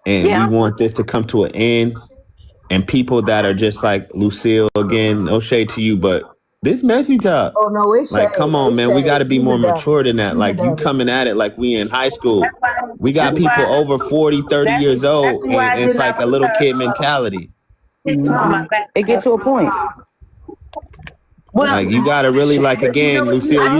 and we Yeah. want this to come to an end. And people that are just like Lucille, again, no shade to you, but this messy talk. Oh no, it's Like, shade. come on, It's man. We got shade. to be He's more a devil. mature than that. He's a Like, you devil. coming at it like we in high school. That's why. We got That's people why. over 40, 30 That's years old, exactly why and I did it's not like a put little her. kid mentality. On my back. It get to a point. Well, Like, you got to really, like, But you know again, what? You Lucille, always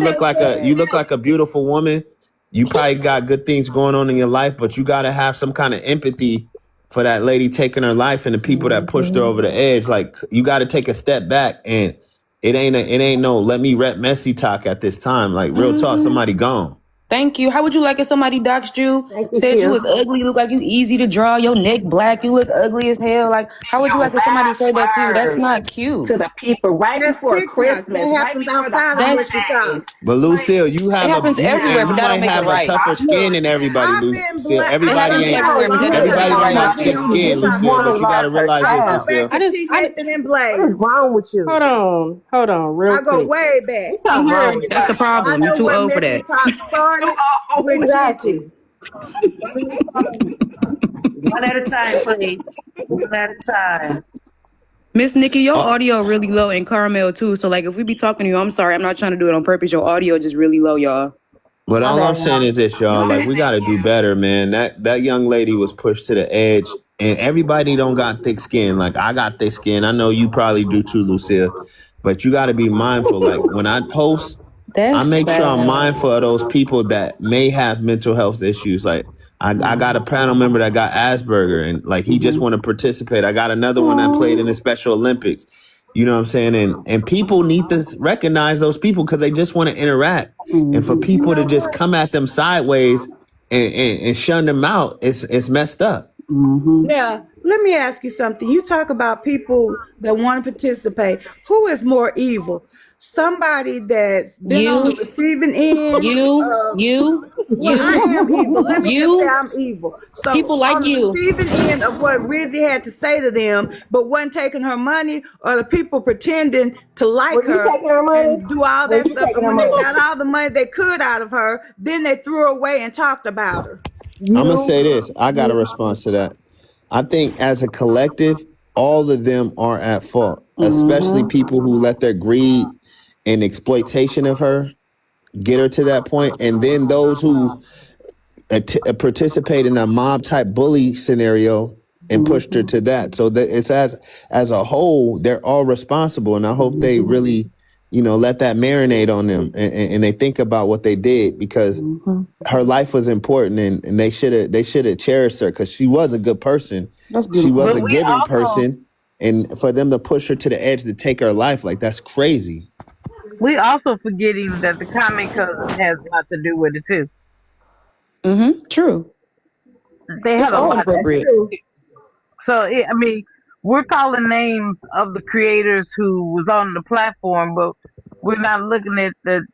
you said. look like a beautiful woman. You probably got good things going on in your life, but you got to have some kind of empathy for that lady taking her life and the people that pushed her over the edge. Like, you got to take a step back, and it ain't no let me rep messy talk at this time. Like, real talk, somebody gone. Thank you. How would you like if somebody doxed you, Thank you, said you Q. was ugly, look like you easy to draw, your neck black, you look ugly as hell? Like, how would you your like if somebody last said that to you? That's words not cute. to the people right That's before TikTok. Christmas, That right happens before the outside of That's Missy holidays. Talk. But Lucille, you it have happens everywhere, you but that don't might make it have a right. tougher skin Look, than everybody, I've been Lucille. black. It Everybody happens ain't everywhere, but that doesn't make everybody it don't right. got I've thick been skin, black. Lucille. But you gotta realize I this, go back Lucille. to T. Nathan and What is Blaze. wrong with you? Hold on, real I go quick. way back. We can't hear Wrong with That's you? the anybody. I problem. You know too when old for Missy that. Talk started with Exactly. Gigi. One at a time, please. One at a time. Miss Nikki, your Uh, audio really low and Carmel too. So like if we be talking to you, I'm sorry, I'm not trying to do it on purpose. Your audio just really low, y'all. but My all I'm bad, saying y'all. is this, y'all. Like, we gotta do better, man. That young lady was pushed to the edge, and everybody don't got thick skin. Like, I got thick skin. I know you probably do too, Lucille. But you gotta be mindful. Like, when I post, I That's make sure I'm bad. mindful of those people that may have mental health issues. Like, I got a panel member that got Asperger, and like he just want to participate. I got another one that played in the Special Olympics. You know what I'm saying? And people need to recognize those people because they just want to interact. And for You people to know just what? come at them sideways and shun them out, it's messed up. Now, let me ask you something. You talk about people that want to participate. Who is more evil? Somebody that's been on the You, receiving end you, of, you, well, I am evil. Let me just say you, I'm evil. So people like on the you. receiving end of what Rizzy had to say to them, but wasn't taking her money, or the people pretending to like Were you her taking her money? and do all Were that you stuff. taking And her when they money? got all the money they could out of her, then they threw her away and talked about her. I'm gonna You. say this. I got a response to that. I think as a collective, all of them are at fault, especially people who let their greed and exploitation of her get her to that point, and then those who participate in a mob type bully scenario and pushed her to that. So that it's as a whole, they're all responsible, and I hope they really, let that marinate on them and they think about what they did because her life was important and they should have cherished her because she was a good person. That's She beautiful. was But a we giving also person, and for them to push her to the edge to take her life, like that's crazy. we also forgetting that the common cousin has a lot to do with it too. True. They It's had a all lot to That's do inappropriate. with true. it. So I mean, we're calling names of the creators who was on the platform, but we're not looking at the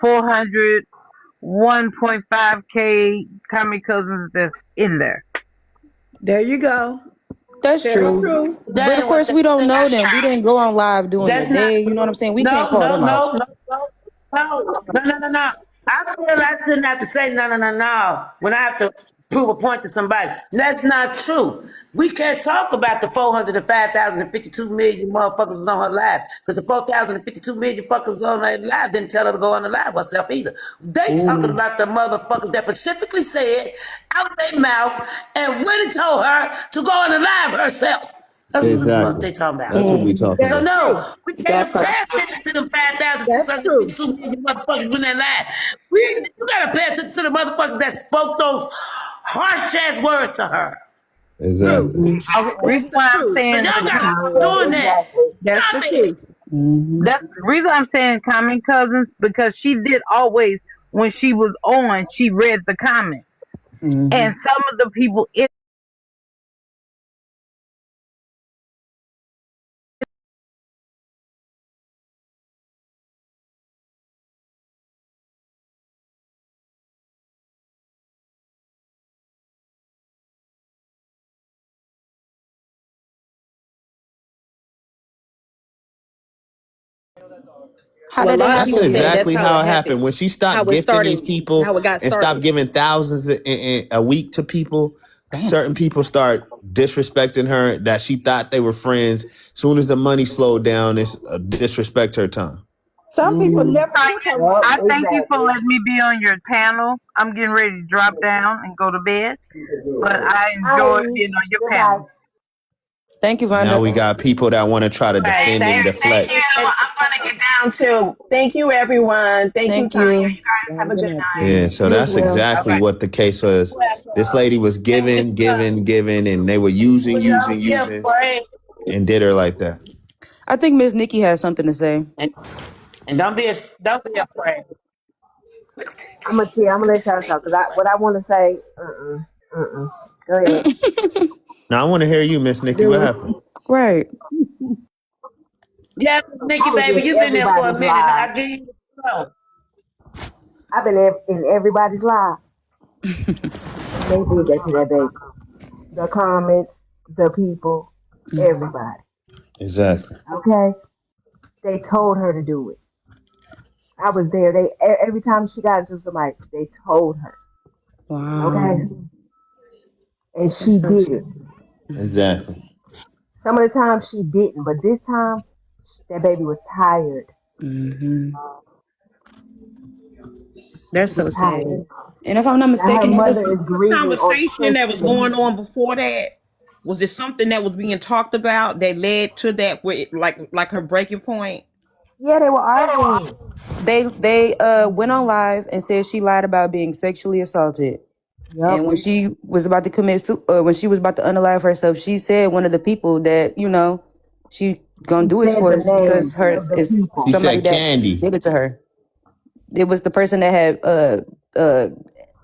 400, 1.5K common cousins that's in there. There you go. That's Tell the true. truth. But That of ain't what course, we don't know That's them. We true. didn't go on live during the that's not day. You know what I'm true. saying? We can't No, call no, them out. no, no, no, no. I feel I shouldn't have to say no when I have to prove a point to somebody. That's not true. We can't talk about the 405,052 million motherfuckers on her live because the 4,052 million fuckers on her live didn't tell her to go on the live herself either. They talking about the motherfuckers that specifically said out their mouth and went and told her to go on the live herself. That's what the fuck Exactly. they talking about. That's what we talking So That's about. true. no, we That can't part. pay attention to the That's true. 5,652 million motherfuckers in that line. You gotta pay attention to the motherfuckers that spoke those harsh ass words to her. True. Exactly. Okay, That's reason the why I'm truth. So saying y'all the gotta stop Yeah, doing that. exactly. That's the Stop it. truth. that's the reason I'm saying common cousins because she did always when she was on, she read the comments. And some of the people in How Well, a did that lot of That's people happen? said that's exactly how how it it happened. happened, When she stopped how it gifting these started, people how it got and stopped started. giving thousands a week to people, certain people start disrespecting her that she thought they were friends. Soon as the money slowed down, it's disrespect her time. Some people never took her money. I thank you for letting me be on your panel. I'm getting ready to drop down and go to bed, but I enjoyed being on your panel. Thank you, Vonda. Now we got people that want to try to defend and deflect. Thank you. I'm gonna get down to thank you, everyone. Thank you, Tanya. You guys have a good night. Yeah, so that's exactly what the case was. This lady was giving, and they were using, and did her like that. I think Miss Nikki has something to say. And don't be afraid. I'm gonna let y'all talk because what I want to say. Go ahead. Now I want to hear you, Miss Nikki. What happened? Right. Yeah, Nikki, baby, you've been there for a minute. I give you the floor. I've been in everybody's life. They did that to that baby. The comments, the people, everybody. Exactly. Okay, they told her to do it. I was there. Every time she got into somebody, they told her. Wow. Okay, and she did it. Exactly. Some of the times she didn't, but this time that baby was tired. Mm-hmm. That's so sad. Tired. And if I'm not mistaken, Her it was mother is grieving. Conversation that was going on before that. Was it something that was being talked about that led to that, where it, like her breaking point? Yeah, they were arguing. They went on live and said she lied about being sexually assaulted. Yep. And when she was about to when she was about to unalive herself, she said one of the people that she gonna do it for us because her is She somebody said that Candy. did it to her. It was the person that had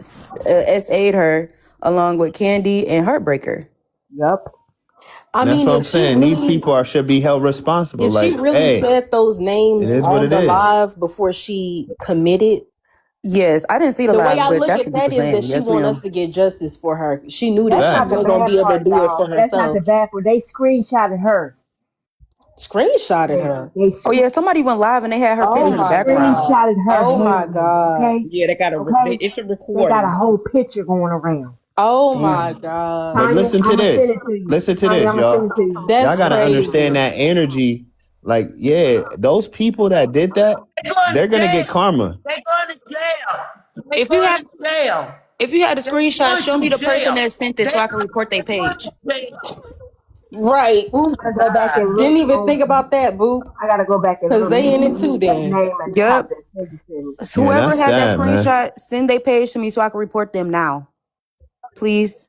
SA'd her along with Candy and Heartbreaker. Yep. I That's mean, what I'm if she saying. These really, people should be held responsible. if Like, she really hey, said those names it is what on it the is. live before she committed, Yes, I didn't see the the live, way I but look that's at what people that is saying. that she Yes, want ma'am. us to get justice for her. She knew that That's she not the wasn't gonna bad be able to part, do it y'all. for That's not the herself. bad part. They screenshotted her. Screenshotted her. Oh yeah, somebody went live and they had her Oh picture in the my background. god. Screenshotted her Oh my hand. god. Okay. Yeah, they got Okay. it's a They got a recording. whole picture going around. Oh Damn. my god. But Tanya, listen to I'm gonna this. send it to you. Listen to Tanya, this, I'm gonna send y'all. it to you. That's Y'all gotta crazy. understand that energy. Like, yeah, those people that did that, they're gonna get karma. They going to jail. They If you going have to jail. if you had a They screenshot, going show me to the person jail. that sent it They so I can report their going page. to jail. Right. Oh I my gotta go back God. and Didn't look even on. think about that, Boop. I gotta go back and Because look. they in it Who too that then. name at the Yep. top that sent it to me. So Yeah, whoever that's had that sad, man. screenshot, send their page to me so I can report them now. Please.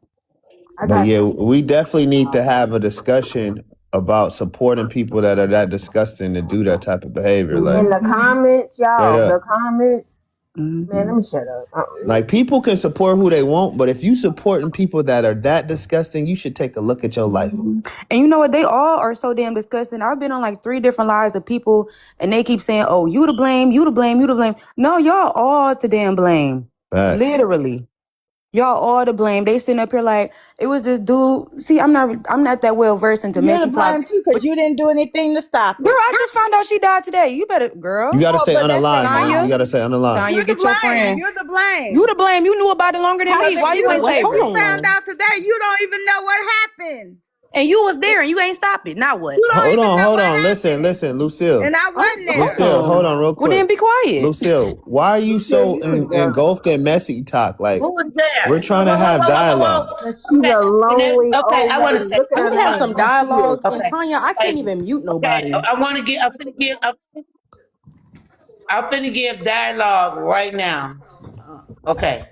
I But got yeah, you. we definitely need to have a discussion about supporting people that are that disgusting to do that type of behavior. Like, In the comments, straight y'all, the up. comments. Mhm. Man, let me shut up. Like, people can support who they want, but if you supporting people that are that disgusting, you should take a look at your life. And you know what? They all are so damn disgusting. I've been on like 3 different lives of people and they keep saying, oh, you to blame, you to blame, you to blame. No, y'all all to damn blame. Facts. Literally. Y'all all to blame. They sitting up here like, it was this dude. See, I'm not that well versed into You're to messy talk. blame too because you didn't do anything to stop it. Girl, I just found out she died today. You better, girl. You gotta say but that's unalive, man. Tanya. You gotta say unalive. Tanya, You're to get your blame. friend. You're to blame. You to blame. You knew about it longer than me. Why you ain't Wait, save hold her? on. found out today. You don't even know what happened. And you was there and you ain't stop it. Now what? You don't Hold even know on. what happened. Listen, Lucille. And I wasn't there. Lucille, hold on real Well, then quick. be quiet. Lucille, why are you so engulfed in messy talk? Like, Who was there? we're trying to have dialogue. But she's a lonely Okay, old I want to lady. say. Look at We her can have name. some That's dialogue. you. And Tanya, I can't even mute nobody. I want to get. I'm finna give dialogue right now. Okay.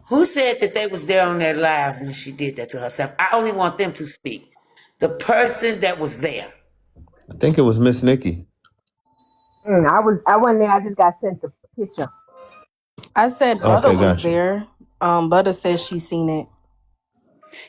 Who said that they was there on that live when she did that to herself? I only want them to speak. The person that was there. I think it was Miss Nikki. I wasn't there. I just got sent the picture. I said Butter Okay, was gotcha. there. Butter says she's seen it.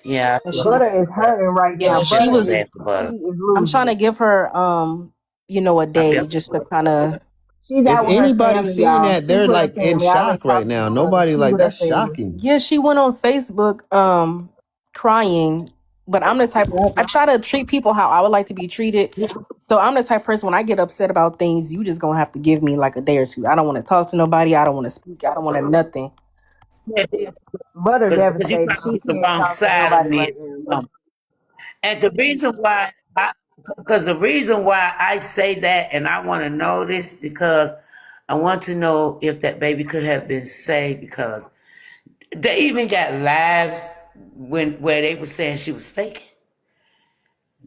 Yeah. Butter is hurting right Yeah, now. she Butter was. is, she is losing. I'm trying to give her a day just to kind of. She's If out with her anybody family, seen y'all. that, She's they're with her like in family. I already shock right talked to now. her. Nobody She's like, with her that's family. shocking. Yeah, she went on Facebook crying. But I'm the type I try to treat people how I would like to be treated. So I'm the type of person when I get upset about things, you just gonna have to give me like a day or two. I don't want to talk to nobody. I don't want to speak. I don't want to nothing. Butter Because you devastated. trying to She get the can't wrong talk to side of nobody me. right now. And the reason why, because the reason why I say that, and I want to know this, because I want to know if that baby could have been saved, because they even got live where they were saying she was faking.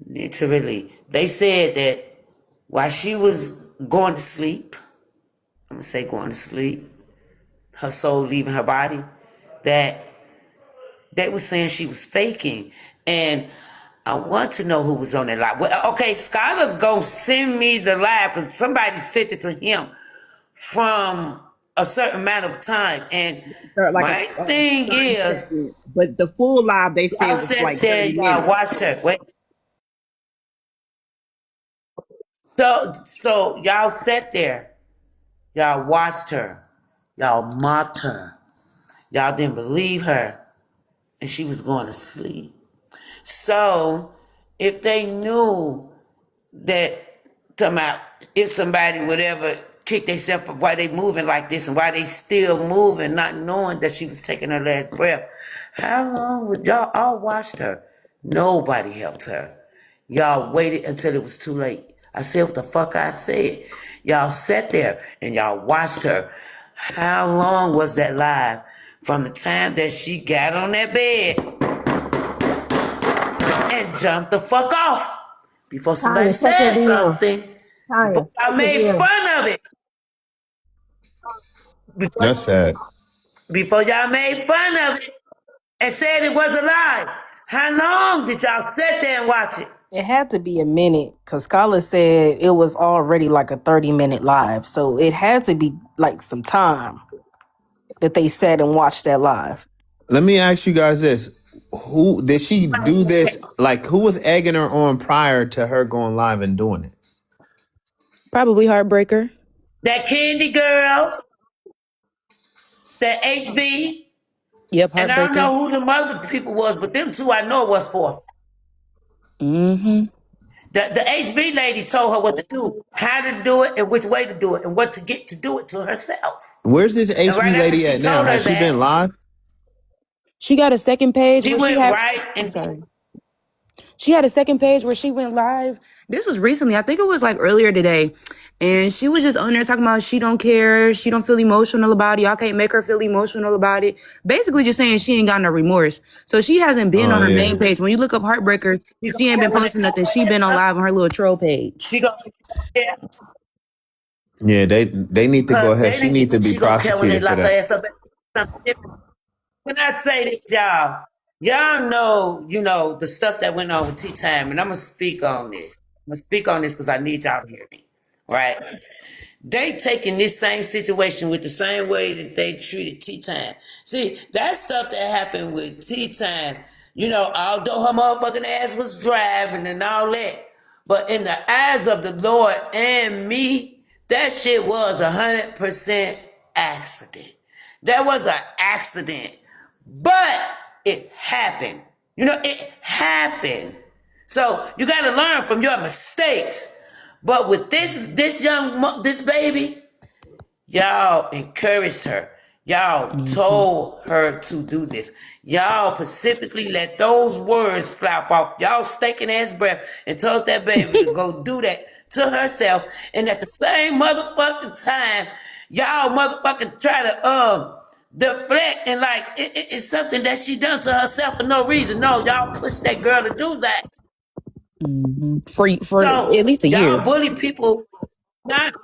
Literally, they said that while she was going to sleep, I'm gonna say going to sleep, her soul leaving her body, that they were saying she was faking. And I want to know who was on that live. Well, okay, Scholar, go send me the live because somebody sent it to him from a certain amount of time. And Like my a thing 30 is, second, but the full live they said y'all was sat like there, 30 y'all minutes. watched her. Wait. So y'all sat there, y'all watched her, y'all mocked her, y'all didn't believe her, and she was going to sleep. So if they knew that somehow, if somebody would ever kick themselves up, why they moving like this and why they still moving, not knowing that she was taking her last breath, how long would y'all all watched her? Nobody helped her. Y'all waited until it was too late. I said what the fuck I said. Y'all sat there and y'all watched her. How long was that live? From the time that she got on that bed and jumped the fuck off before somebody Tanya, check your said DM. something, before Tanya, I check your made DM. fun of it, before, That's sad. before y'all made fun of it and said it was a lie. How long did y'all sit there and watch it? It had to be a minute because Scholar said it was already like a 30-minute live. So it had to be like some time that they sat and watched that live. Let me ask you guys this: who did she do this? Like, who was egging her on prior to her going live and doing it? Probably Heartbreaker. That Candy Girl, that HB, Yep, and I don't Heartbreaker. know who the other people was, but them two I know it was for. Mm-hmm. The HB lady told her what to do, how to do it, and which way to do it, and what to get to do it to herself. Where's this And right HB after lady she at now? told her Has she been that, live? She got a second page she where she went had. right I'm and sorry. She had a second page where she went live. This was recently. I think it was like earlier today. And she was just on there talking about she don't care. She don't feel emotional about it. Y'all can't make her feel emotional about it. Basically just saying she ain't got no remorse. So she hasn't been Oh on her yeah, main page. When you look up Heartbreaker, she she gonna ain't care been when they posting nothing. She been on live on her little troll she page. gonna care yeah. They need to go because ahead. She need to be she gonna care when they prosecuted for lock her that. ass up. Something different. When I say this, y'all, y'all know, you know, the stuff that went on with Tea Time, and I'm gonna speak on this. I'm gonna speak on this because I need y'all to hear me. Right? They taking this same situation with the same way that they treated Tea Time. See, that stuff that happened with Tea Time, you know, although her motherfucking ass was driving and all that, but in the eyes of the Lord and me, that shit was 100% accident. That was an accident. But it happened. You know, it happened. So you got to learn from your mistakes. But with this baby, y'all encouraged her. Y'all told her to do this. Y'all specifically let those words flap off y'all stinking ass breath and told that baby to go do that to herself. And at the same motherfucking time, y'all motherfucking try to deflect and like it's something that she done to herself for no reason. No, y'all push that girl to do that. For So at least a y'all year. bully people not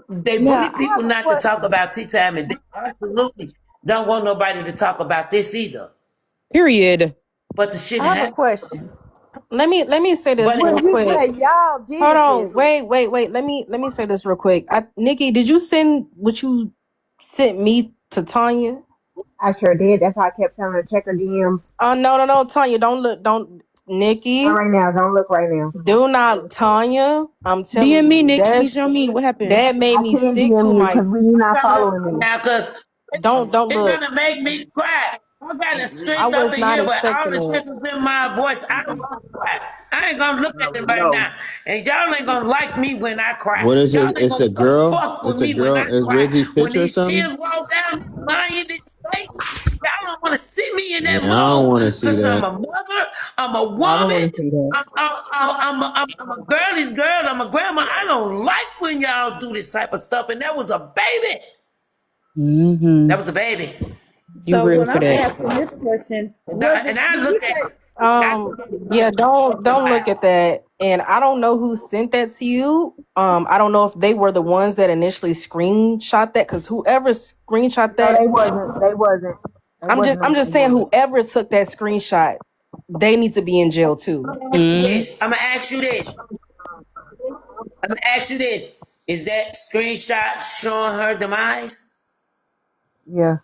they Now, bully I people have a not to talk question. about tea time, and they absolutely don't want nobody to talk about this either. Period. But the shit I have a happened. question. Let me say this But real When you quick. say y'all Hold did on, this, wait. Let me say this real quick. Nikki, did you send what you sent me to Tanya? I sure did. That's why I kept telling her check her DMs. Oh no, Tanya, don't look, don't Not Nikki, right now. Don't look right now. do not Tanya. I'm telling DM me, you, Nikki. Show me what happened. that made I me can't sick to DM you my. because you're not now following me. because Don't it's look. gonna make me cry. I got the I strength up was in not here, but all expecting the it. difference in my voice, I don't want to cry. I ain't gonna look at them right No. now. And y'all ain't gonna like me when I cry. What is Y'all it? ain't It's gonna a girl. fuck with It's a me when girl. I Is cry. Reggie's When picture or these something? tears roll down this lion's face, y'all don't want to see me in that Man, I don't mode. want to see Cause I'm that. a mother, I'm a I don't woman, want to see that. I'm a girlie's girl, I'm a grandma. I don't like when y'all do this type of stuff. And that was a baby. Mm-hmm. That was a baby. You So real when for I'm that. asking this question, And was it? I Did you look at say? Yeah, don't look at that. And I don't know who sent that to you. I don't know if they were the ones that initially screenshot that, because whoever screenshot No, that, they wasn't. They wasn't. They wasn't I'm on just saying camera. whoever took that screenshot, they need to be in jail too. Mm-hmm. I'm gonna ask you this. I'm gonna ask you this. Is that screenshot showing her demise? Yeah.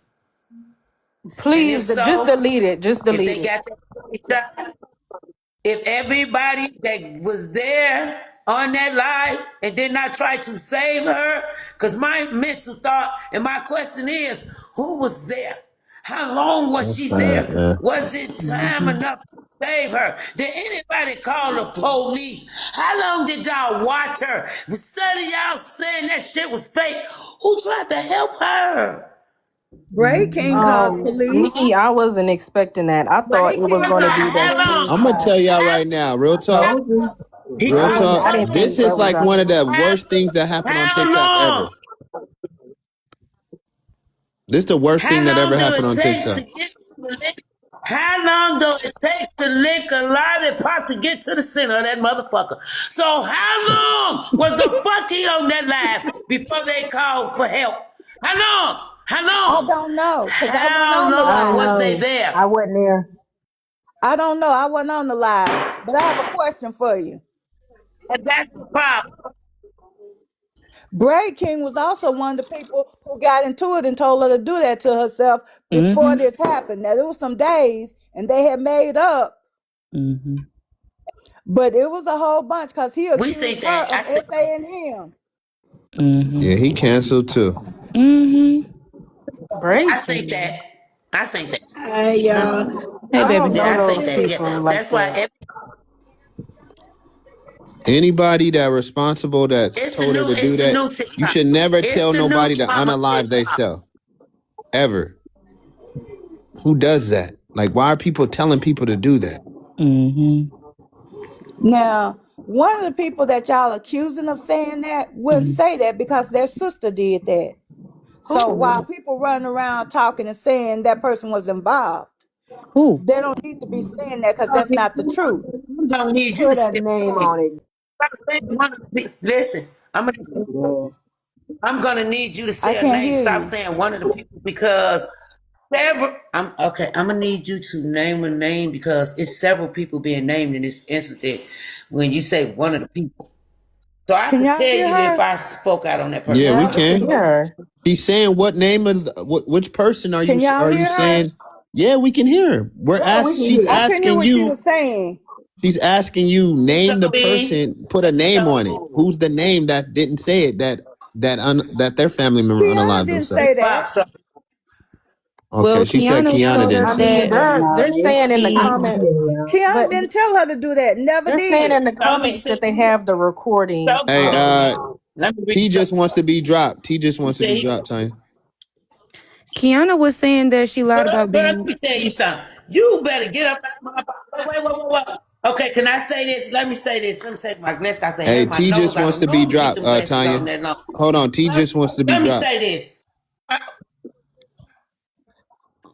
And if Please just so, delete it. Just if delete they it. got that screenshot, if everybody that was there on that live and did not try to save her, because my mental thought and my question is, who was there? How long was That's she sad, there? man. Was it time enough to save her? Did anybody call the police? How long did y'all watch her? Instead of y'all saying that shit was fake, who tried to help her? Bray King called police. Me, I wasn't expecting that. I thought Bray it was King going to be called that How police. long? I'm gonna screenshot. tell y'all How, right now, real talk. Told you. he Real I called didn't. talk. I didn't This think is that was like y'all. one of the how, worst things that happened on how TikTok long? ever. This is the worst thing How that ever long do happened it on take to TikTok. get to the lick? How long do it take to lick a lollipop to get to the center of that motherfucker? So how long was the fucking on that live before they called for help? How long? How I long? don't know, because I wasn't How on the I long don't live. was they know. there? I wasn't there. I don't know. I wasn't on the live. But I have a question for you. And that's the problem. Bray King was also one of the people who got into it and told her to do that to herself before Mm-hmm. this happened. Now, there was some days and they had made up, Mm-hmm. but it was a whole bunch because he We see accused her that. of saying him. Mm-hmm. Yeah, he canceled too. Mm-hmm. I think Breaking. that. I think that. Hey, y'all. Hey, I baby. don't Yeah, know I think those that. Honestly, Yeah, people like that's why that. Anybody that responsible that's told her to it's do the that, new you TikTok. should never It's tell the new nobody to drama unalive TikTok. theyself. Ever. Who does that? Like, why are people telling people to do that? Mm-hmm. now, one of the people that y'all accusing of saying that wouldn't Mm-hmm. say that because their sister did that. So while Who? people running around talking and saying that person was involved, Who? they don't need to be saying that because that's not the truth. I don't need you to Put a say name it. on it. Listen, Yeah. I'm gonna need you to I say a can't name. hear Stop you. saying one of the people because several. I'm okay. I'm gonna need you to name a name because it's several people being named in this incident. When you say one of the people, so I Can can y'all tell hear you if her? I spoke out on that Yeah, person's we Yeah, behalf. we can can. hear her. He's saying what name of which person Can y'all are you hear her? saying? Yeah, we can hear her. Yeah, we can She's hear I you. couldn't hear asking what she you. was saying. She's asking you It's name the gonna be. person, put a It's name gonna on it. Who's the name that didn't say it that their family member Kiana unalived didn't themselves? say that. box. So Okay, Well, she said Kiana Kiana told didn't her I say it. mean, that they're saying in the I she. can comments, hear y'all. Kiana but didn't tell her to do that. Never they're saying did. in the show me. comments See, that they have the recording. show me. Hey, Let me read. T just wants to be dropped. T just wants to be See, dropped, Tanya. Kiana was saying that she lied about girl, let being. me tell you something. You better get up. Wait. Okay, can I say this? Let me say this. Let me take my glasses. I say, Hey, have my T nose just out. wants I to be don't keep dropped, them glasses on Tanya. that long. Hold on, T just wants to be Let me dropped. say this.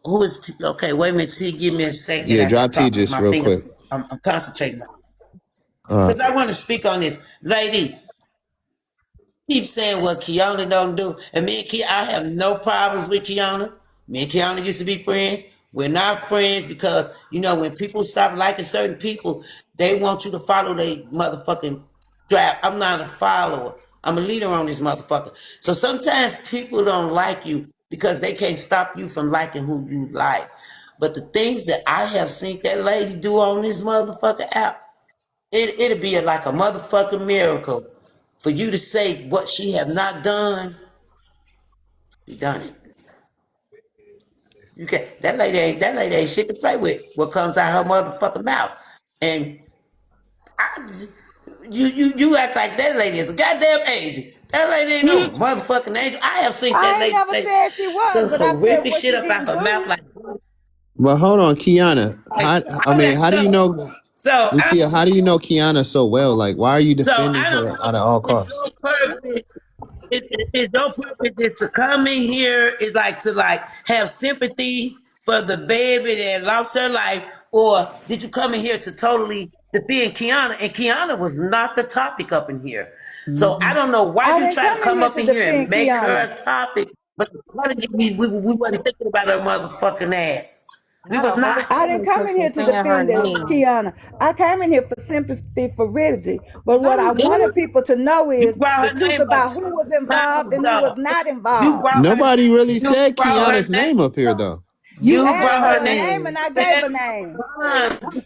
Who is T? Okay, wait a minute. T, give me a second Yeah, after I drop T talk because just my real quick. fingers. I'm concentrating Uh, because I want to speak on this, lady. Keep saying what Kiana don't do. And me and Kiana, I have no problems with Kiana. Me and Kiana used to be friends. We're not friends because, when people stop liking certain people, they want you to follow their motherfucking draft. I'm not a follower. I'm a leader on this motherfucker. So sometimes people don't like you because they can't stop you from liking who you like. But the things that I have seen that lady do on this motherfucker app, it'd be like a motherfucking miracle for you to say what she have not done. She done it. You can that lady ain't shit to play with. What comes out her motherfucking mouth. And you act like that lady is a goddamn angel. That lady ain't no motherfucking angel. I have seen that I ain't lady never say said she some was, but I said horrific what shit she up out didn't her mouth. do. But hold on, Kiana. How do you know, So Lucia? How do you know Kiana so well? Like, why are you defending I don't her know. at all It's costs? your purpose. It's your purpose is to come in here is like to have sympathy for the baby that lost her life, or did you come in here to totally defend Kiana? And Kiana was not the topic up in here. So I don't know why I you didn't try to come in come here up to in here and defend make her Kiana. a topic, but we wasn't thinking about her motherfucking ass. We Not was a whole not. I didn't come in here person to saying her defend name. Kiana. I came in here for sympathy for Reggie. But No, what I you wanted didn't. people to know You is the brought her truth name up about who was times, involved and who was dog. not You involved. brought her. Nobody really You said brought her Kiana's name. name up here, though. You You asked brought for her a name name. and I gave a name.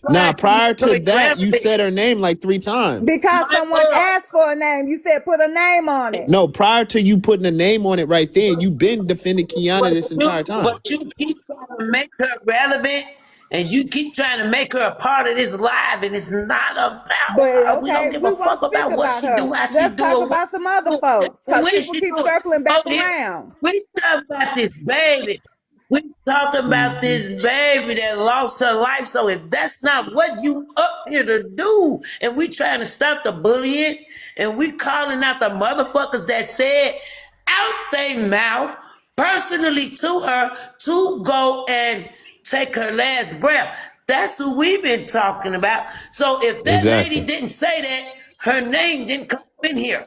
Nah, prior So to that, you said her name like 3 times. Because my someone girl, asked for a name. You said put a name on it. No, prior to you putting a name on it right there, you've been defending Kiana this entire but time. you keep trying to make her relevant, and you keep trying to make her a part of this live, and it's not about But her. We don't okay, give a we won't fuck speak about what about she her. do, how she Let's do talk it, about some other folks. Because when people she keep do it. circling Oh, back here around. we talk about this baby. We talking about this baby that lost her life. So if that's not what you up here to do, and we trying to stop the bullying, and we calling out the motherfuckers that said out their mouth personally to her to go and take her last breath. That's who we've been talking about. So if that lady Exactly. didn't say that, her name didn't come in here.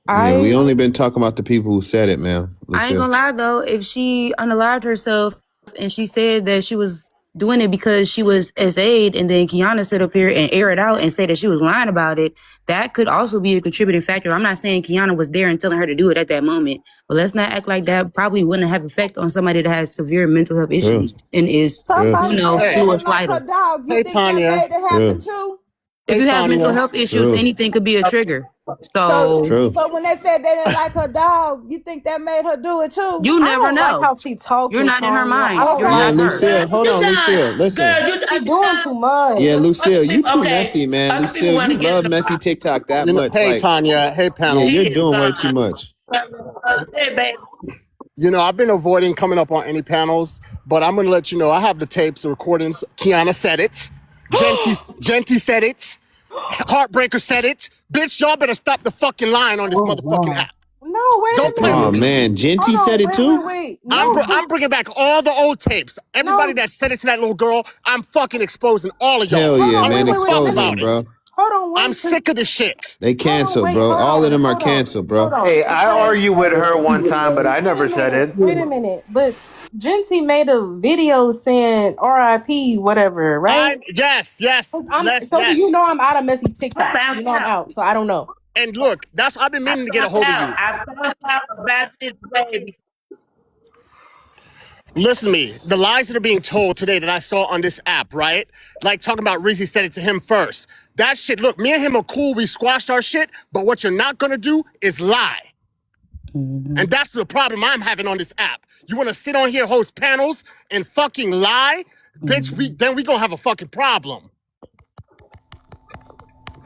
Yeah, we I only been talking about the people who said it, man. I ain't Lucia. gonna lie though, if she unalived herself and she said that she was doing it because she was SA'd and then Kiana sit up here and air it out and say that she was lying about it, that could also be a contributing factor. I'm not saying Kiana was there and telling her to do it at that moment, but let's not act like that probably wouldn't have effect on somebody that has severe mental health True. issues and is, True. Somebody said they fluid didn't like her flighter. dog. You Hey, think that Tanya. made it happen True. too? If Hey, you have mental Tanya. health issues, True. anything could be a trigger. So, So True. so when they said they didn't like her dog, you think that made her do it too? you I never don't like know. how she You're talking, not in her Tanya. I mind. don't You're Okay. Yeah, not like her. it. Lucille. Hold You on, Lucille. done, Listen. girl. You She doing too Yeah, much. Lucille, you too okay. messy, man. Other people Lucille, want you to get in love the messy box. TikTok that much. Hey, Like, Tanya. Hey, yeah, panel. you're She is doing way too much. Hey, baby. I've been avoiding coming up on any panels, but I'm going to let you know I have the tapes, the recordings. Kiana said it. Genty said it. Heartbreaker said it. Bitch, y'all better stop the fucking lying on this motherfucking app. No, wait Don't a play with Oh minute. me. man, Hold Genty said on, it too. wait. I'm bringing back all the old tapes. Everybody No, that said it to that little girl, I'm fucking exposing all of y'all. Hell hold yeah, I on, don't man, give a wait a fuck expose minute. them, about it. bro. Hold on, I'm wait, 'cause sick of this shit. They hold on, canceled, wait, bro. hold All of on, them are hold on, canceled, hold bro. on. Hey, Cause I argue with her one time, but I never said it. wait a minute. But Genty made a video saying R.I.P. whatever, right? Yes. So you know I'm out of messy I TikToks. You found know I'm out. out, so I don't know. And look, I've been I meaning to get a found hold of out. you. I found out about this baby. Listen to me. The lies that are being told today that I saw on this app, right? Like talking about Rizzy said it to him first. That shit, look, me and him are cool. We squashed our shit. But what you're not going to do is lie. And that's the problem I'm having on this app. You want to sit on here, host panels, and fucking lie? Bitch, then we going to have a fucking problem.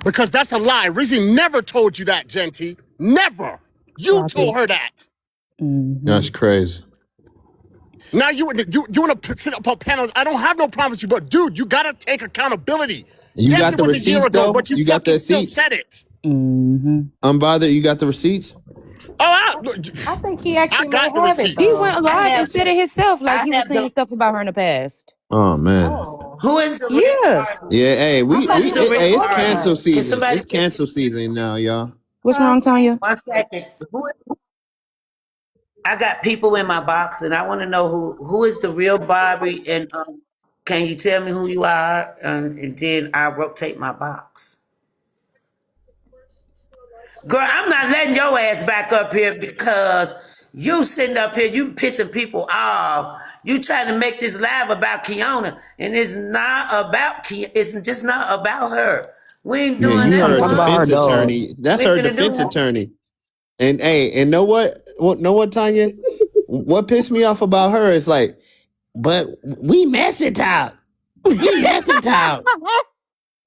Because that's a lie. Rizzy never told you that, Genty. Never. You told her that. That's crazy. Now you want to sit up on panels. I don't have no problem with you, but dude, you gotta take accountability. You Yes, got it the was a year receipts ago, though. but you You got the fucking still receipts. said it. Unbothered. You got the receipts. I think he I actually got may the have it He receipts. though. went I live and have said it himself, like I he was have saying the stuff about her in the past. Oh man. Oh, who is the real Yeah. Barbie? Yeah. Hey, Who's the real hey, it's Barbie? cancel Can season. somebody It's tell cancel me? season now, y'all. What's wrong, Tanya? 1 second. I got people in my box, and I want to know who is the real Barbie, and can you tell me who you are, and then I rotate my box. Girl, I'm not letting your ass back up here because you sitting up here, you pissing people off. You trying to make this live about Kiana, and it's not about It's just not about her. We ain't Yeah, doing you that I'm her talking one. about her defense dog. attorney. That's We ain't her gonna do defense that. attorney. And hey, and know what? Know what, Tanya? what pissed me off about her is like, but we messing talk. We messing talk.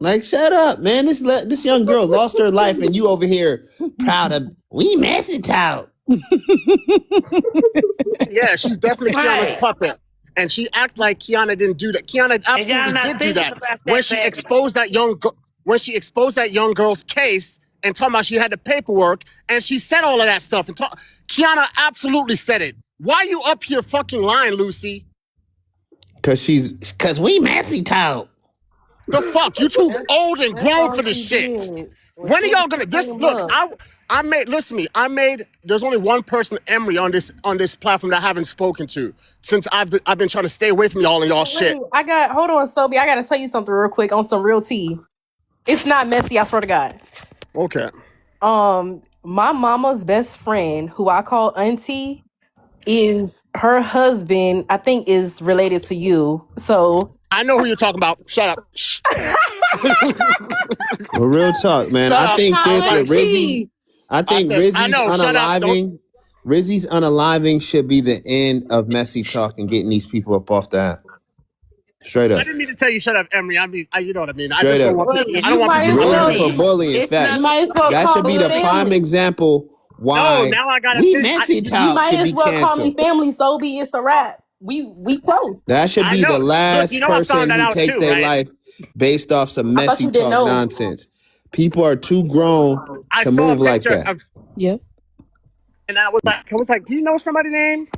Like, shut up, man. This young girl lost her life, and you over here proud of we messing talk. Yeah, she's definitely Kiana's puppet. And she act like Kiana didn't do that. Kiana absolutely did do that. When she exposed that young girl's case and talking about she had the paperwork and she said all of that stuff. And Kiana absolutely said it. Why are you up here fucking lying, Lucy? Cause we messy talk. The fuck? You too old and grown for this shit. When are y'all gonna look? I made there's only one person, Emery, on this platform that I haven't spoken to since I've been trying to stay away from y'all and y'all shit. Hold on, Sobi. I gotta tell you something real quick on some real tea. It's not messy, I swear to God. Okay. My mama's best friend, who I call Auntie, is her husband, I think is related to you. So I know who you're talking about. Shut up. Well, real talk, man. I think this with Rizzy. I think Rizzy's unaliving should be the end of messy talk and getting these people up off the app. Straight up. I didn't mean to tell you shut up, Emery. I mean, you know what I mean. I Straight just up. don't want people. I don't want people Really for bullying. Facts. That should be the prime example why now I gotta we messy talk. You might should as be well canceled. call me family, Sobi. It's a wrap. We close. That should be the last person who takes too, their right? life based off some messy talk nonsense. People are too grown to move like that. Yep. And I was like, do you know somebody's name?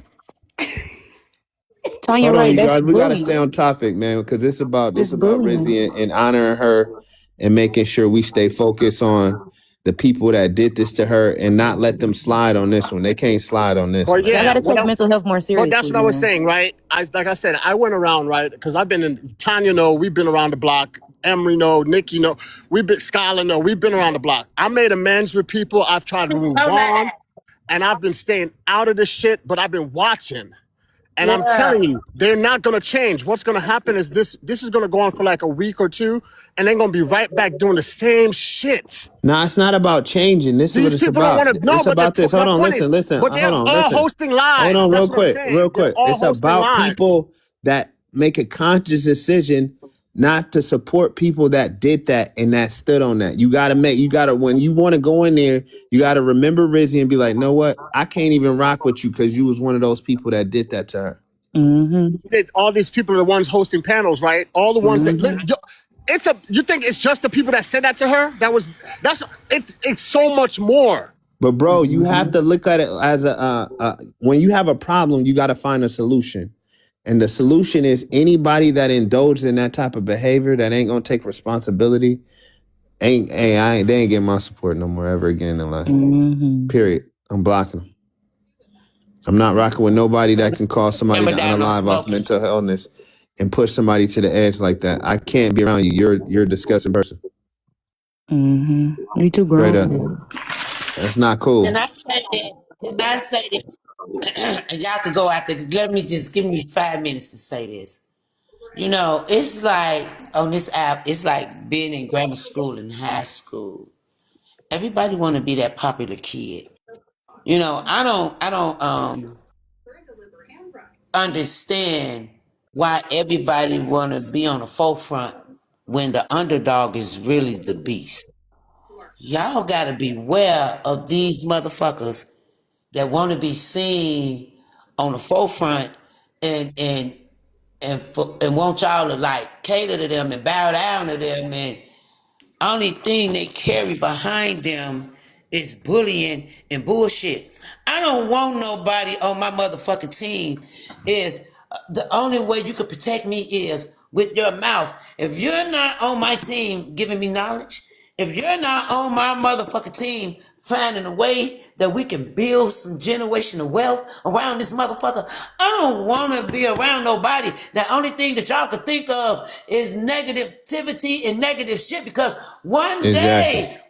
Tanya, Hold on, right? you That's guys. We gotta bullying. stay on topic, man, because it's about bullying. Rizzy and honoring her and making sure we stay focused on the people that did this to her and not let them slide on this one. They can't slide on this. Well, one. yeah, I gotta take mental health more seriously. Well, that's what I was saying, right? Like I said, I went around, right? Because I've been in Tanya. Know we've been around the block. Emery know, Nikki know, Skylar know, we've been around the block. I made amends with people. I've tried to move on, and I've been staying out of this shit. But I've been watching, and I'm telling you, they're not gonna change. What's gonna happen is this is gonna go on for like a week or two, and they're gonna be right back doing the same shit. Nah, it's not about changing. This is what it's about. It's about this. Hold on, listen. But they're Hold on, all listen. hosting lives. Hold on, That's real what I'm quick. saying. It's about people that make a conscious decision not to support people that did that and that stood on that. You gotta when you want to go in there, you gotta remember Rizzy and be like, know what? I can't even rock with you because you was one of those people that did that to her. Mm-hmm. All these people are the ones hosting panels, right? All the ones that you think it's just the people that said that to her? It's so much more. But bro, you have to look at it as when you have a problem, you got to find a solution. And the solution is anybody that indulged in that type of behavior that ain't gonna take responsibility, they ain't getting my support no more ever again in life. Mm-hmm. Period. I'm blocking them. I'm not rocking with nobody that can call somebody to unalive off mental illness and push somebody to the edge like that. I can't be around you. You're a disgusting person. Mm-hmm. You too grown. Right up. That's not cool. And I say this, and y'all could go after this. Let me just give me 5 minutes to say this. You know, it's like on this app, it's like being in grammar school and high school. Everybody want to be that popular kid. You know, I don't understand why everybody want to be on the forefront when the underdog is really the beast. Y'all got to beware of these motherfuckers that want to be seen on the forefront and want y'all to like cater to them and bow down to them, and only thing they carry behind them is bullying and bullshit. I don't want nobody on my motherfucking team. Is the only way you could protect me is with your mouth. If you're not on my team giving me knowledge, if you're not on my motherfucking team finding a way that we can build some generational wealth around this motherfucker, I don't want to be around nobody. The only thing that y'all could think of is negativity and negative shit, because one day,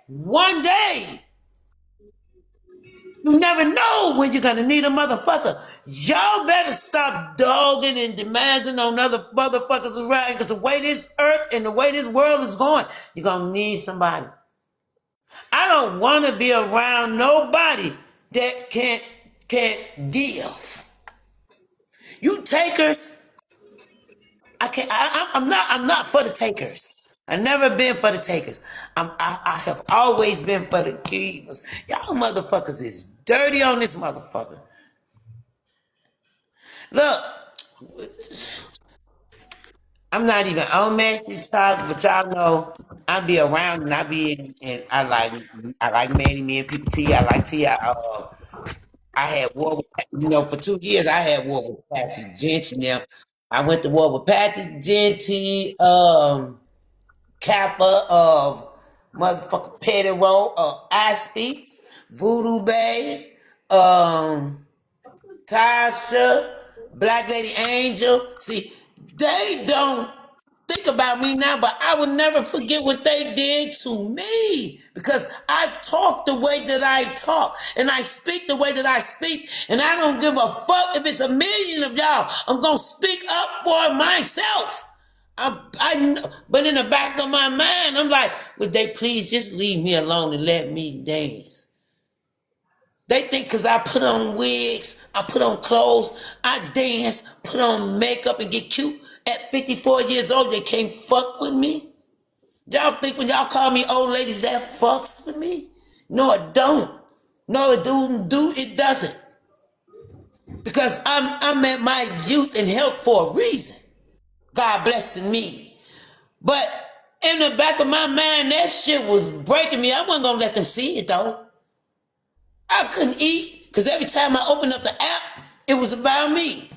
you never know when you're gonna need a motherfucker. Y'all better stop dogging and demanding on other motherfuckers around, because the way this earth and the way this world is going, you're gonna need somebody. I don't want to be around nobody that can't give. You takers, I can't. I'm not for the takers. I've never been for the takers. I have always been for the givers. Y'all motherfuckers is dirty on this motherfucker. Look, I'm not even on message talk, but y'all know I be around and I be in, and I like Manny, me and people T. I like T. I had war with, for 2 years I had war with Patrick Genty. Now I went to war with Patrick Genty, Kappa of motherfucker Petty Roll, Asti, Voodoo Bay, Tasha, Black Lady Angel. See, they don't think about me now, but I will never forget what they did to me because I talk the way that I talk and I speak the way that I speak, and I don't give a fuck if it's 1 million of y'all. I'm gonna speak up for myself. But in the back of my mind, I'm like, would they please just leave me alone and let me dance? They think because I put on wigs, I put on clothes, I dance, put on makeup and get cute at 54 years old, they can't fuck with me? Y'all think when y'all call me old ladies that fucks with me? No, it don't. No, it it doesn't. Because I'm at my youth and health for a reason. God blessing me. But in the back of my mind, that shit was breaking me. I wasn't gonna let them see it though. I couldn't eat because every time I opened up the app, it was about me.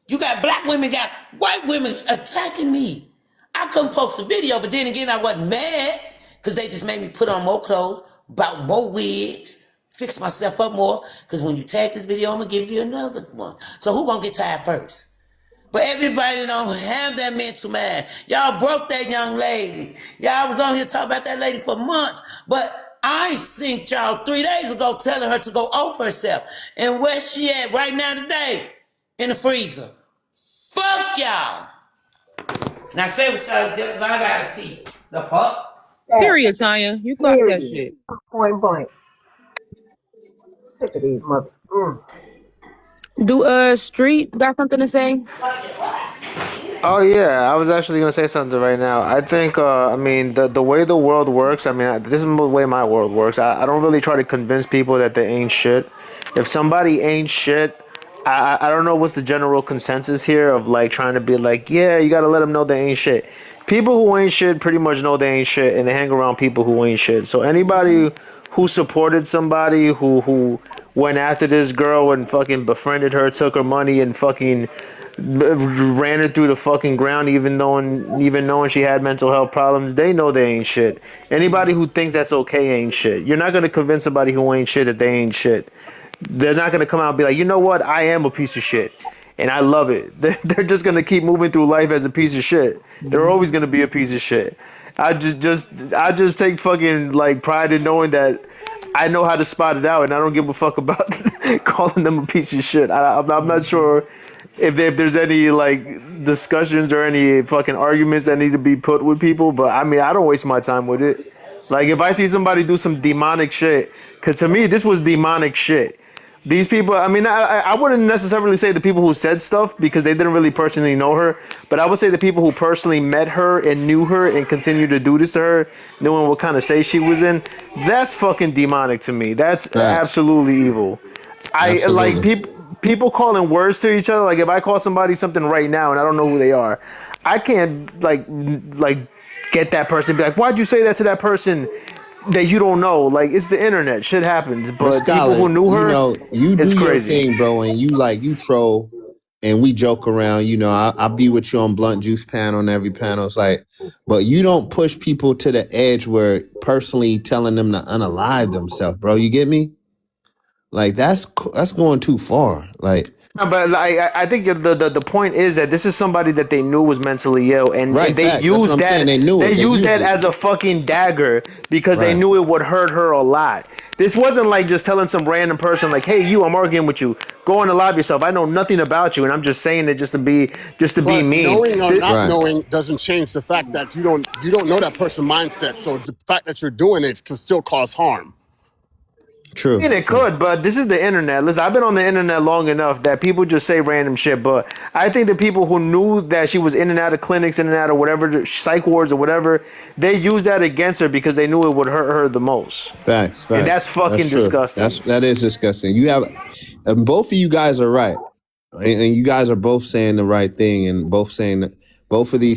You got black women, got white women attacking me. I couldn't post a video, but then again, I wasn't mad because they just made me put on more clothes, bought more wigs, fix myself up more. Because when you tag this video, I'm gonna give you another one. So who gonna get tired first? But everybody don't have that mental mind. Y'all broke that young lady. Y'all was on here talking about that lady for months. But I seen y'all 3 days ago telling her to go off herself. And where's she at right now today? In the freezer. Fuck y'all. Now say what y'all do, but I gotta pee. The fuck? Period, Tanya. You clock that shit. Point blank. Sick of these mother. Do Street got something to say? Oh yeah, I was actually gonna say something right now. I think, I mean, the way the world works. I mean, this is the way my world works. I don't really try to convince people that they ain't shit. If somebody ain't shit, I don't know what's the general consensus here of like trying to be like, yeah, you gotta let them know they ain't shit. People who ain't shit pretty much know they ain't shit, and they hang around people who ain't shit. So anybody who supported somebody who went after this girl and fucking befriended her, took her money, and fucking ran her through the fucking ground, even knowing she had mental health problems, they know they ain't shit. Anybody who thinks that's okay ain't shit. You're not gonna convince somebody who ain't shit that they ain't shit. They're not gonna come out and be like, you know what, I am a piece of shit, and I love it. They're just gonna keep moving through life as a piece of shit. They're always gonna be a piece of shit. I just take fucking like pride in knowing that I know how to spot it out, and I don't give a fuck about calling them a piece of shit. I'm not sure if there's any like discussions or any fucking arguments that need to be put with people, but I mean, I don't waste my time with it. Like if I see somebody do some demonic shit, because to me this was demonic shit. These people, I mean, I wouldn't necessarily say the people who said stuff because they didn't really personally know her, but I would say the people who personally met her and knew her and continued to do this to her, knowing what kind of state she was in, that's fucking demonic to me. That's absolutely evil. I like people calling words to each other. Like if I call somebody something right now and I don't know who they are, I can't like get that person and be like, why'd you say that to that person that you don't know? Like it's the internet, shit happens. But Scholar, people who knew her, you do it's your crazy. thing, bro, and you troll and we joke around. I'll be with you on Blunt Juice panel and every panel. It's like, but you don't push people to the edge where personally telling them to unalive themselves, bro. You get me? Like that's going too far. Like. No, but I think the point is that this is somebody that they knew was mentally ill, and Right, they facts. used That's what I'm saying. that. They knew it. They They used used that it. as a fucking dagger because they Right. knew it would hurt her a lot. This wasn't like just telling some random person like, "Hey, I'm arguing with you. Go and alive yourself. I know nothing about you, and I'm just saying it just to be But mean." knowing or not Right. knowing doesn't change the fact that you don't know that person's mindset. So the fact that you're doing it can still cause harm. True. I mean, it could, but this is the internet. Listen, I've been on the internet long enough that people just say random shit. But I think the people who knew that she was in and out of clinics, in and out of whatever, psych wards or whatever, they used that against her because they knew it would hurt her the most. Facts. And that's fucking true. disgusting. That is disgusting. You have, and both of you guys are right, and you guys are both saying the right thing, and both saying that both of these